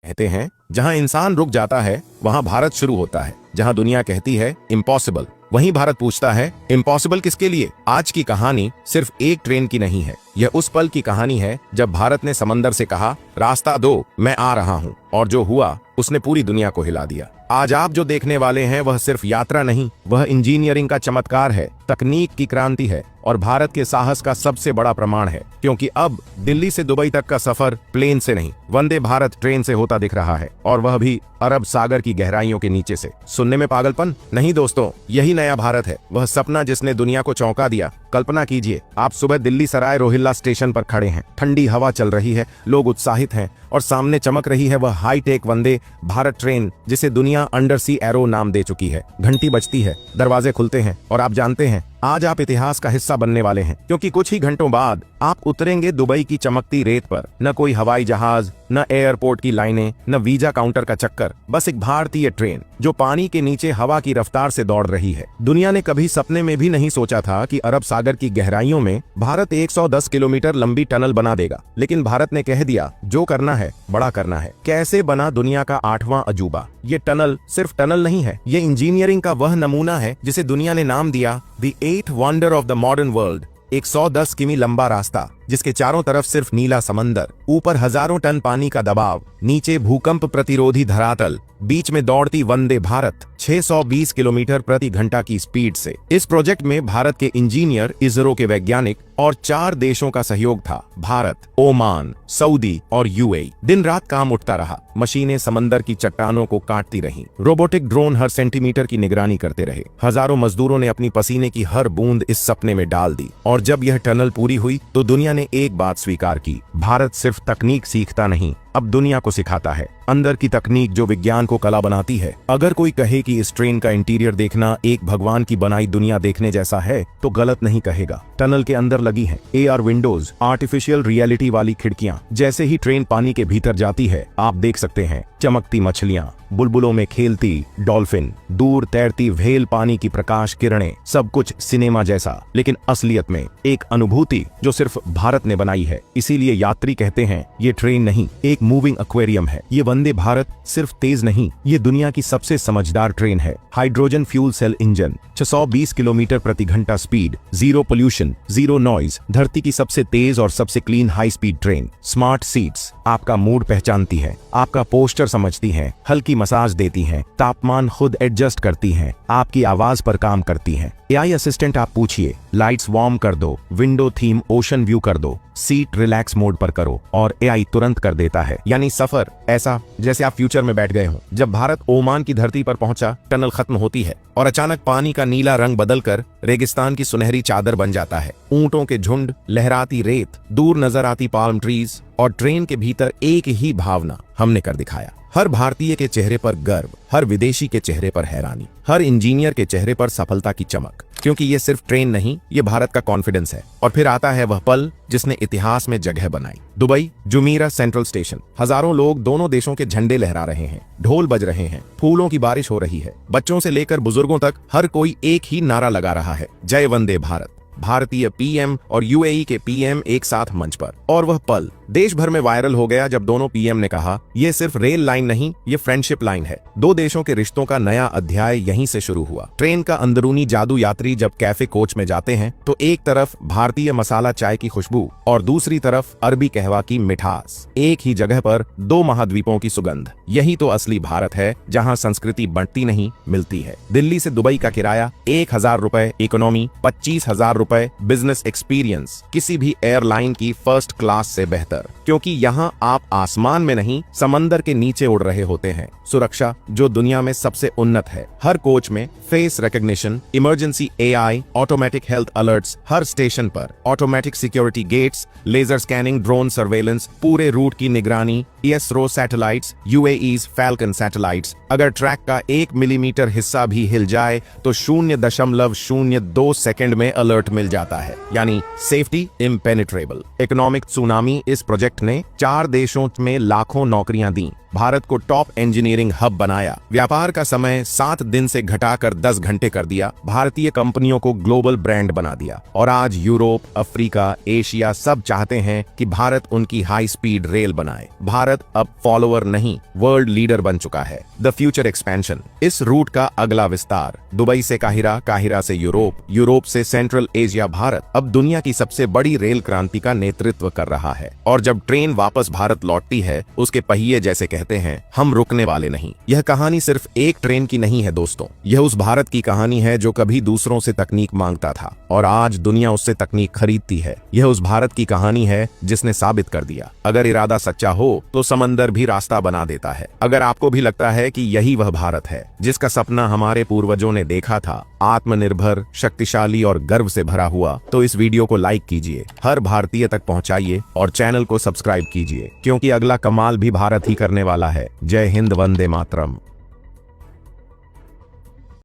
कहते हैं जहां इंसान रुक जाता है वहां भारत शुरू होता है। जहां दुनिया कहती है इम्पॉसिबल, वहीं भारत पूछता है इम्पॉसिबल किसके लिए। आज की कहानी सिर्फ एक ट्रेन की नहीं है, यह उस पल की कहानी है जब भारत ने समंदर से कहा रास्ता दो, मैं आ रहा हूं, और जो हुआ उसने पूरी दुनिया को हिला दिया। आज आप जो देखने वाले हैं वह सिर्फ यात्रा नहीं, वह इंजीनियरिंग का चमत्कार है, तकनीक की क्रांति है और भारत के साहस का सबसे बड़ा प्रमाण है। क्योंकि अब दिल्ली से दुबई तक का सफर प्लेन से नहीं, वंदे भारत ट्रेन से होता दिख रहा है, और वह भी अरब सागर की गहराइयों के नीचे से। सुनने में पागलपन नहीं दोस्तों, यही नया भारत है, वह सपना जिसने दुनिया को चौंका दिया। कल्पना कीजिए, आप सुबह दिल्ली सराय रोहिल्ला स्टेशन पर खड़े हैं, ठंडी हवा चल रही है, लोग उत्साहित हैं और सामने चमक रही है वह हाईटेक वंदे भारत ट्रेन जिसे दुनिया अंडर सी एरो नाम दे चुकी है। घंटी बजती है, दरवाजे खुलते हैं और आप जानते हैं आज आप इतिहास का हिस्सा बनने वाले हैं, क्योंकि कुछ ही घंटों बाद आप उतरेंगे दुबई की चमकती रेत पर। न कोई हवाई जहाज, न एयरपोर्ट की लाइनें, न वीजा काउंटर का चक्कर, बस एक भारतीय ट्रेन जो पानी के नीचे हवा की रफ्तार से दौड़ रही है। दुनिया ने कभी सपने में भी नहीं सोचा था कि अरब सागर की गहराइयों में भारत 110 किलोमीटर लंबी टनल बना देगा, लेकिन भारत ने कह दिया जो करना है बड़ा करना है। कैसे बना दुनिया का 8वां अजूबा। ये टनल सिर्फ टनल नहीं है, ये इंजीनियरिंग का वह नमूना है जिसे दुनिया ने नाम दिया the 8th wonder of the modern world. 110 किमी लंबा रास्ता जिसके चारों तरफ सिर्फ नीला समंदर, ऊपर हजारों टन पानी का दबाव, नीचे भूकंप प्रतिरोधी धरातल, बीच में दौड़ती वंदे भारत 620 किलोमीटर प्रति घंटा की स्पीड से। इस प्रोजेक्ट में भारत के इंजीनियर, इसरो के वैज्ञानिक और 4 देशों का सहयोग था, भारत, ओमान, सऊदी और यूएई। दिन रात काम उठता रहा, मशीनें समंदर की चट्टानों को काटती रहीं, रोबोटिक ड्रोन हर सेंटीमीटर की निगरानी करते रहे, हजारों मजदूरों ने अपनी पसीने की हर बूंद इस सपने में डाल दी। और जब यह टनल पूरी हुई तो दुनिया ने एक बात स्वीकार की, भारत सिर्फ तकनीक सीखता नहीं, अब दुनिया को सिखाता है अंदर की तकनीक जो विज्ञान को कला बनाती है। अगर कोई कहे कि इस ट्रेन का इंटीरियर देखना एक भगवान की बनाई दुनिया देखने जैसा है तो गलत नहीं कहेगा। टनल के अंदर लगी हैं AR विंडोज, आर्टिफिशियल रियलिटी वाली खिड़कियां। जैसे ही ट्रेन पानी के भीतर जाती है आप देख सकते हैं चमकती मछलियां, बुलबुलों में खेलती डॉल्फिन, दूर तैरती व्हेल, पानी की प्रकाश किरणें, सब कुछ सिनेमा जैसा, लेकिन असलियत में एक अनुभूति जो सिर्फ भारत ने बनाई है। इसीलिए यात्री कहते हैं ये ट्रेन नहीं, एक मूविंग एक्वेरियम है। ये वंदे भारत सिर्फ तेज नहीं, ये दुनिया की सबसे समझदार ट्रेन है। Hydrogen fuel cell engine, 620 kilometre प्रति घंटा speed, zero pollution, zero noise, धरती की सबसे तेज और सबसे clean high speed train. Smart seats, आपका मूड पहचानती है, आपका पोस्चर समझती हैं, हल्की मसाज देती हैं, तापमान खुद एडजस्ट करती हैं, आपकी आवाज पर काम करती हैं। AI असिस्टेंट आप पूछिए, लाइट्स वार्म कर दो, विंडो थीम ओशन व्यू कर दो, सीट रिलैक्स मोड पर करो, और AI तुरंत कर देता है। यानी सफर ऐसा जैसे आप फ्यूचर में बैठ गए हो। जब भारत ओमान की धरती पर पहुंचा, टनल खत्म होती है और अचानक पानी का नीला रंग बदलकर रेगिस्तान की सुनहरी चादर बन जाता है। ऊंटों के झुंड, लहराती रेत, दूर नजर आती पाल्म ट्रीज, और ट्रेन के भीतर एक ही भावना हमने कर दिखाया। हर भारतीय के चेहरे पर गर्व, हर विदेशी के चेहरे पर हैरानी, हर इंजीनियर के चेहरे पर सफलता की चमक, क्योंकि ये सिर्फ ट्रेन नहीं, ये भारत का कॉन्फिडेंस है। और फिर आता है वह पल जिसने इतिहास में जगह बनाई। दुबई जुमीरा सेंट्रल स्टेशन, हजारों लोग दोनों देशों के झंडे लहरा रहे हैं, ढोल बज रहे हैं, फूलों की बारिश हो रही है, बच्चों से लेकर बुजुर्गों तक हर कोई एक ही नारा लगा रहा है, जय वंदे भारत। भारतीय PM और UAE के PM एक साथ मंच पर, और वह पल देश भर में वायरल हो गया जब दोनों PM ने कहा यह सिर्फ रेल लाइन नहीं, ये फ्रेंडशिप लाइन है। 2 देशों के रिश्तों का नया अध्याय यहीं से शुरू हुआ। ट्रेन का अंदरूनी जादू, यात्री जब कैफे कोच में जाते हैं तो एक तरफ भारतीय मसाला चाय की खुशबू और दूसरी तरफ अरबी कहवा की मिठास, एक ही जगह पर 2 महाद्वीपों की सुगंध। यही तो असली भारत है, जहां संस्कृति बढ़ती नहीं मिलती है। दिल्ली से दुबई का किराया 1000 रुपए इकोनॉमी, 25,000 रुपए बिजनेस एक्सपीरियंस, किसी भी एयरलाइन की फर्स्ट क्लास से बेहतर, क्योंकि यहाँ आप आसमान में नहीं समंदर के नीचे उड़ रहे होते हैं। सुरक्षा जो दुनिया में सबसे उन्नत है, हर कोच में face recognition, emergency AI, automatic health alerts, हर स्टेशन पर automatic security gates, laser scanning, drone surveillance, पूरे रूट की निगरानी, ISRO satellites, UAE's falcon satellites. अगर ट्रैक का 1 मिलीमीटर हिस्सा भी हिल जाए तो 0.02 सेकंड में अलर्ट मिल जाता है, यानी सेफ्टी इम्पेनिट्रेबल। इकोनॉमिक सुनामी, इस प्रोजेक्ट प्रोजेक्ट ने 4 देशों में लाखों नौकरियां दी, भारत को टॉप इंजीनियरिंग हब बनाया, व्यापार का समय 7 दिन से घटाकर 10 घंटे कर दिया, भारतीय कंपनियों को ग्लोबल ब्रांड बना दिया। और आज यूरोप, अफ्रीका, एशिया सब चाहते हैं कि भारत उनकी हाई स्पीड रेल बनाए। भारत अब फॉलोअर नहीं, वर्ल्ड लीडर बन चुका है। द फ्यूचर एक्सपेंशन, इस रूट का अगला विस्तार, दुबई से काहिरा, काहिरा से यूरोप, यूरोप से सेंट्रल एशिया, भारत अब दुनिया की सबसे बड़ी रेल क्रांति का नेतृत्व कर रहा है। और जब ट्रेन वापस भारत लौटती है, उसके पहिए जैसे कहते हैं, हम रुकने वाले नहीं। यह कहानी सिर्फ एक ट्रेन की नहीं है दोस्तों, यह उस भारत की कहानी है जो कभी दूसरों से तकनीक मांगता था और आज दुनिया उससे तकनीक खरीदती है। यह उस भारत की कहानी है जिसने साबित कर दिया, अगर इरादा सच्चा हो तो समंदर भी रास्ता बना देता है। अगर आपको भी लगता है कि यही वह भारत है जिसका सपना हमारे पूर्वजों ने देखा था, आत्मनिर्भर, शक्तिशाली और गर्व से भरा हुआ, तो इस वीडियो को लाइक कीजिए, हर भारतीय तक पहुंचाइए और चैनल को सब्सक्राइब कीजिए, क्योंकि अगला कमाल भी भारत ही करने वाला है। जय हिंद, वंदे मातरम।